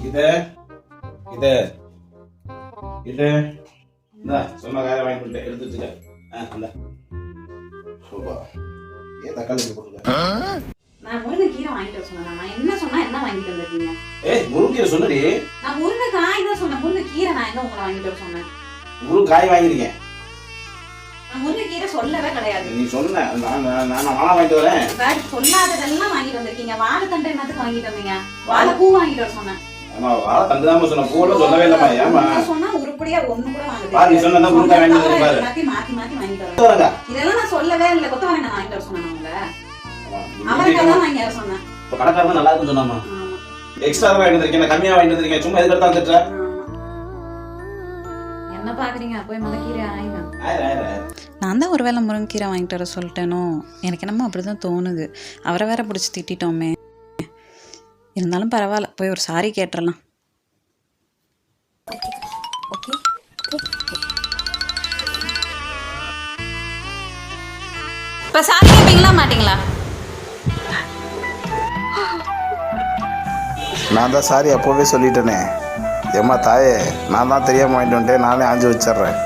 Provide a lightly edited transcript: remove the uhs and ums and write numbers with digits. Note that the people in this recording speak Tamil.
இது இது இது இந்த சொன்ன காரை வாங்கி கொடுத்தேன், எடுத்து வச்சுக்க. அந்த சூப்பர். ஏன் தக்காளி போட்டுருக்க? நான் முருங்கைக்கீரை வாங்கிட்டு சொன்னேன். நான் என்ன சொன்னா என்ன வாங்கிட்டு வந்திருக்கீங்க? ஏய், முருங்கீரை சொன்னடி. நான் முருங்கைக்காய் தான் சொன்னேன். முருங்கைக்கீரை நான் என்ன உங்களை வாங்கிட்டு வர சொன்னேன்? முருங்காய் வாங்கிருக்கேன். நான் முருங்கைக்கீரை சொல்லவே கிடையாது. நீ சொன்ன நான் வாழை வாங்கிட்டு வரேன். வேற சொல்லாததெல்லாம் வாங்கிட்டு வந்திருக்கீங்க. வாழைத்தண்டை என்னத்துக்கு வாங்கிட்டு வந்தீங்க? வாழைப்பூ வாங்கிட்டு வர சொன்னேன். ஆமா, வாழை தண்டுதாம சொன்ன, பூவெல்லாம் சொல்லவே இல்லம்மா. ஏமா சொன்னா உருப்படியா ஒண்ணு கூட வாங்குது. பாரு, நீ சொன்னதா முருங்காய் வாங்கிட்டு வந்து பாரு. எல்லாத்தையும் மாத்தி மாத்தி வாங்கிட்டு வரேன். இதெல்லாம் நான் சொல்லவே இல்லை. கொத்தவரை நான் வாங்கிட்டு வர சொன்னேன். உங்களை அவரைக்கெல்லாம் வாங்கி வர சொன்னேன். இப்ப கடைக்காரன் நல்லா இருக்குன்னு சொன்னாமா? எக்ஸ்ட்ரா வாங்கிட்டு வந்திருக்கேன், கம்மியா வாங்கிட்டு வந்திருக்கேன். சும்மா எதுக்கு எடுத்து திட்டுற? என்ன பாக்குறீங்க? போய் முளைக்கீரை ஆயிங்க. நான் தான் ஒருவேளை முருங்கைக்கீரை வாங்கிட்டு வர சொல்லிட்டேனோ, எனக்கு என்னமோ அப்படி தான் தோணுது. அவரை வேற பிடிச்சி திட்டிட்டோமே. இருந்தாலும் பரவாயில்ல, போய் ஒரு சாரி கேட்டுறலாம். இப்போ சாரி கேட்பீங்களா மாட்டீங்களா? நான் தான் சாரி அப்போவே சொல்லிட்டேனே. ஏம்மா தாயே, நான் தான் தெரியாமல் வாங்கிட்டு வந்துட்டேன், நானே ஆஞ்சு வச்சிட்றேன்.